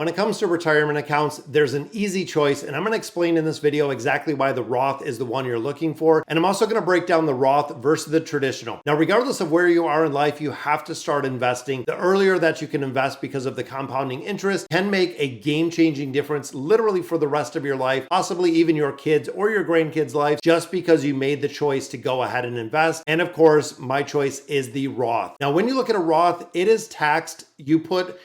When it comes to retirement accounts, there's an easy choice, and I'm going to explain in this video exactly why the Roth is the one you're looking for. And I'm also going to break down the Roth versus the traditional. Now, regardless of where you are in life, you have to start investing. The earlier that you can invest because of the compounding interest can make a game-changing difference literally for the rest of your life, possibly even your kids or your grandkids' life, just because you made the choice to go ahead and invest. And of course, my choice is the Roth. Now, when you look at a Roth, it is taxed. You put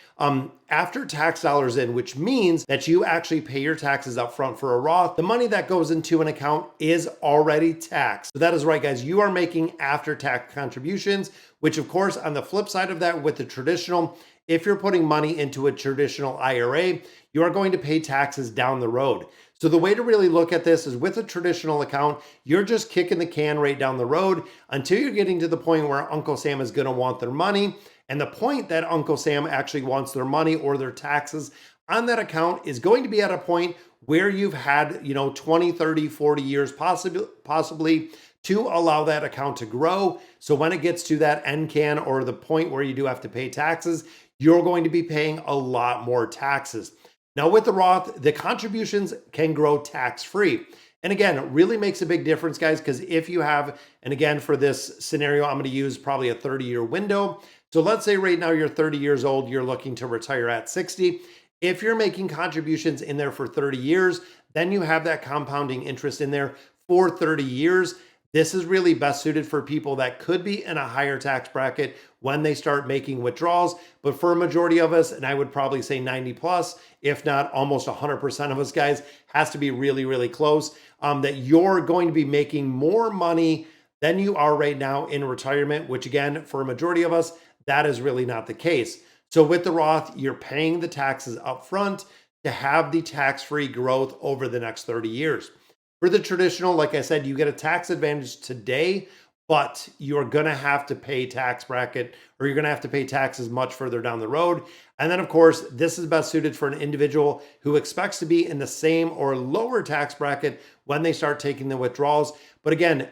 after tax dollars in, which means that you actually pay your taxes up front for a Roth. The money that goes into an account is already taxed. So that is right, guys. You are making after tax contributions, which of course, on the flip side of that with the traditional, if you're putting money into a traditional IRA, you are going to pay taxes down the road. So the way to really look at this is with a traditional account, you're just kicking the can right down the road until you're getting to the point where Uncle Sam is going to want their money. And the point that Uncle Sam actually wants their money or their taxes on that account is going to be at a point where you've had, 20, 30, 40 years possibly to allow that account to grow. So when it gets to that end can or the point where you do have to pay taxes, you're going to be paying a lot more taxes. Now with the Roth, the contributions can grow tax-free. And again, it really makes a big difference, guys, because if you have, and again, for this scenario, I'm going to use probably a 30-year window. So let's say right now you're 30 years old, you're looking to retire at 60. If you're making contributions in there for 30 years, then you have that compounding interest in there for 30 years. This is really best suited for people that could be in a higher tax bracket when they start making withdrawals. But for a majority of us, and I would probably say 90 plus, if not almost 100% of us guys, has to be really, really close, that you're going to be making more money than you are right now in retirement, which again, for a majority of us, that is really not the case. So with the Roth, you're paying the taxes up front to have the tax-free growth over the next 30 years. For the traditional, like I said, you get a tax advantage today, but you're going to have to pay tax bracket, or you're going to have to pay taxes much further down the road. And then of course, this is best suited for an individual who expects to be in the same or lower tax bracket when they start taking the withdrawals. But again,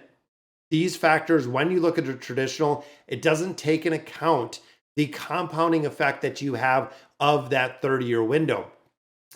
these factors, when you look at the traditional, it doesn't take into account the compounding effect that you have of that 30-year window.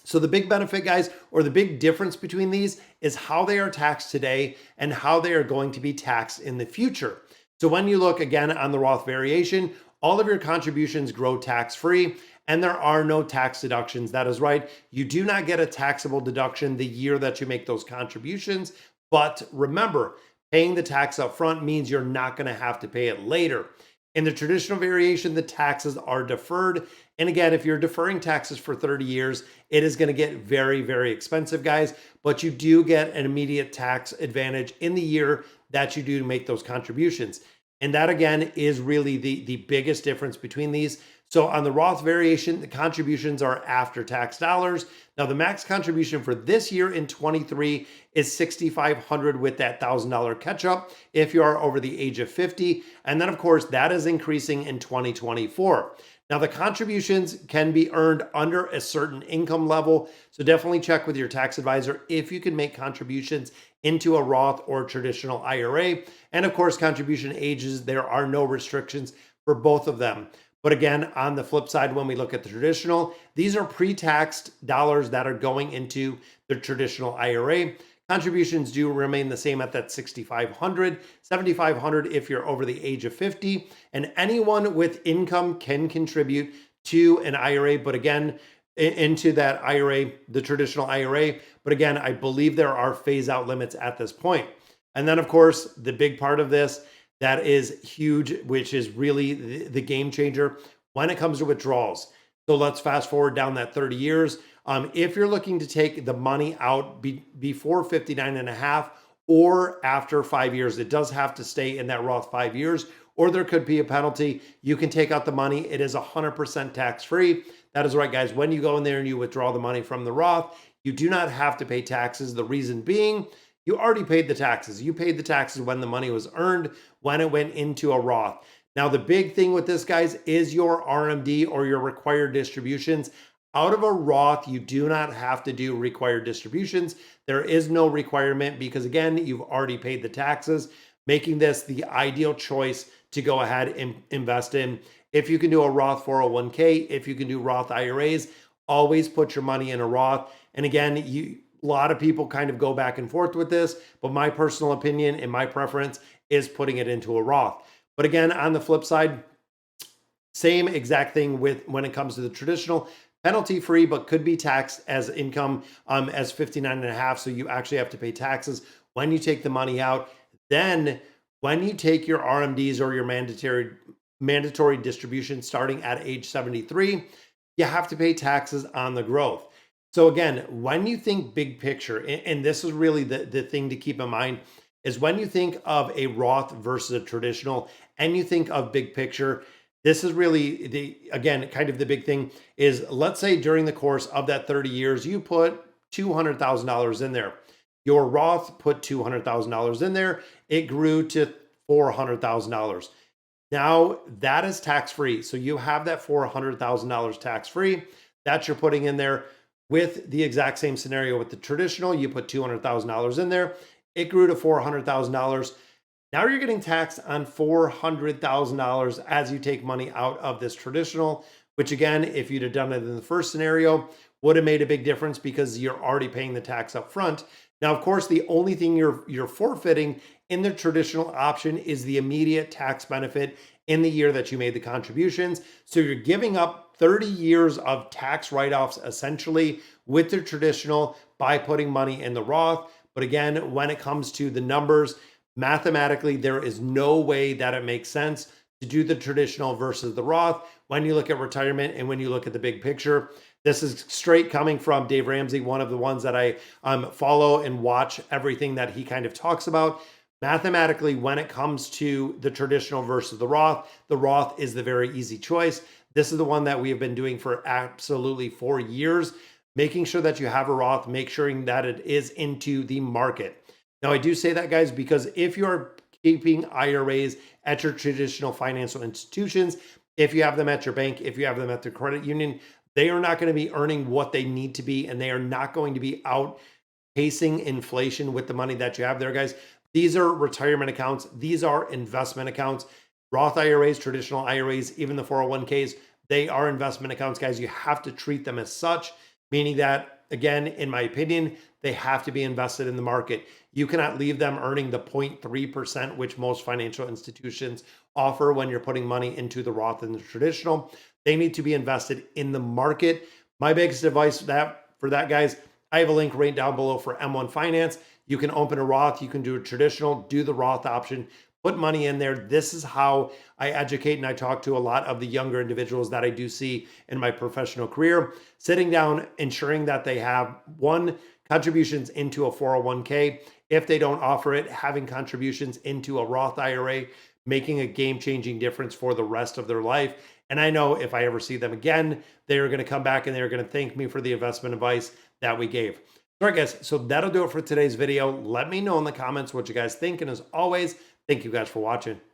So the big benefit, guys, or the big difference between these is how they are taxed today and how they are going to be taxed in the future. So when you look again on the Roth variation, all of your contributions grow tax-free and there are no tax deductions. That is right. You do not get a taxable deduction the year that you make those contributions. But remember, paying the tax up front means you're not going to have to pay it later. In the traditional variation, the taxes are deferred. And again, if you're deferring taxes for 30 years, it is going to get very, very expensive, guys. But you do get an immediate tax advantage in the year that you do make those contributions. And that, again, is really the biggest difference between these. So on the Roth variation, the contributions are after tax dollars. Now, the max contribution for this year in 23 is $6,500 with that $1,000 catch up if you are over the age of 50. And then, of course, that is increasing in 2024. Now, the contributions can be earned under a certain income level. So definitely check with your tax advisor if you can make contributions into a Roth or traditional IRA. And of course, contribution ages, there are no restrictions for both of them. But again, on the flip side, when we look at the traditional, these are pre-taxed dollars that are going into the traditional IRA. Contributions do remain the same at that $6,500, $7,500 if you're over the age of 50, and anyone with income can contribute to an IRA, but again, into that IRA, the traditional IRA. But again, I believe there are phase out limits at this point. And then of course, the big part of this that is huge, which is really the game changer when it comes to withdrawals. So let's fast forward down that 30 years. If you're looking to take the money out before 59 and a half or after 5 years, it does have to stay in that Roth 5 years, or there could be a penalty. You can take out the money. It is 100% tax-free. That is right, guys. When you go in there and you withdraw the money from the Roth, you do not have to pay taxes. The reason being, you already paid the taxes. You paid the taxes when the money was earned, when it went into a Roth. Now, the big thing with this, guys, is your RMD or your required distributions. Out of a Roth, you do not have to do required distributions. There is no requirement because, again, you've already paid the taxes, making this the ideal choice to go ahead and invest in. If you can do a Roth 401k, if you can do Roth IRAs, always put your money in a Roth. And again, a lot of people kind of go back and forth with this, but my personal opinion and my preference is putting it into a Roth. But again, on the flip side, same exact thing with when it comes to the traditional, penalty free, but could be taxed as income as 59.5. So you actually have to pay taxes when you take the money out. Then when you take your RMDs or your mandatory distribution starting at age 73, you have to pay taxes on the growth. So again, when you think big picture, and this is really the thing to keep in mind, is when you think of a Roth versus a traditional and you think of big picture, this is really again, kind of the big thing is, let's say during the course of that 30 years, you put $200,000 in there. Your Roth put $200,000 in there. It grew to $400,000. Now that is tax-free. So you have that $400,000 tax-free that you're putting in there. With the exact same scenario with the traditional, you put $200,000 in there. It grew to $400,000. Now you're getting taxed on $400,000 as you take money out of this traditional, which again, if you'd have done it in the first scenario, would have made a big difference because you're already paying the tax up front. Now, of course, the only thing you're forfeiting in the traditional option is the immediate tax benefit in the year that you made the contributions. So you're giving up 30 years of tax write-offs essentially with the traditional by putting money in the Roth. But again, when it comes to the numbers, mathematically, there is no way that it makes sense to do the traditional versus the Roth when you look at retirement and when you look at the big picture. This is straight coming from Dave Ramsey, one of the ones that I follow and watch everything that he kind of talks about. Mathematically, when it comes to the traditional versus the Roth is the very easy choice. This is the one that we have been doing for absolutely 4 years, making sure that you have a Roth, make sure that it is into the market. Now, I do say that, guys, because if you're keeping IRAs at your traditional financial institutions, if you have them at your bank, if you have them at the credit union, they are not going to be earning what they need to be, and they are not going to be outpacing inflation with the money that you have there, guys. These are retirement accounts. These are investment accounts. Roth IRAs, traditional IRAs, even the 401ks, they are investment accounts, guys. You have to treat them as such, meaning that, again, in my opinion, they have to be invested in the market. You cannot leave them earning the 0.3%, which most financial institutions offer when you're putting money into the Roth and the traditional. They need to be invested in the market. My biggest advice for that, guys, I have a link right down below for M1 Finance. You can open a Roth, you can do a traditional, do the Roth option, put money in there. This is how I educate and I talk to a lot of the younger individuals that I do see in my professional career, sitting down, ensuring that they have contributions into a 401k. If they don't offer it, having contributions into a Roth IRA, making a game-changing difference for the rest of their life. And I know if I ever see them again, they are going to come back and they're going to thank me for the investment advice that we gave. All right, guys, so that'll do it for today's video. Let me know in the comments what you guys think. And as always, thank you guys for watching.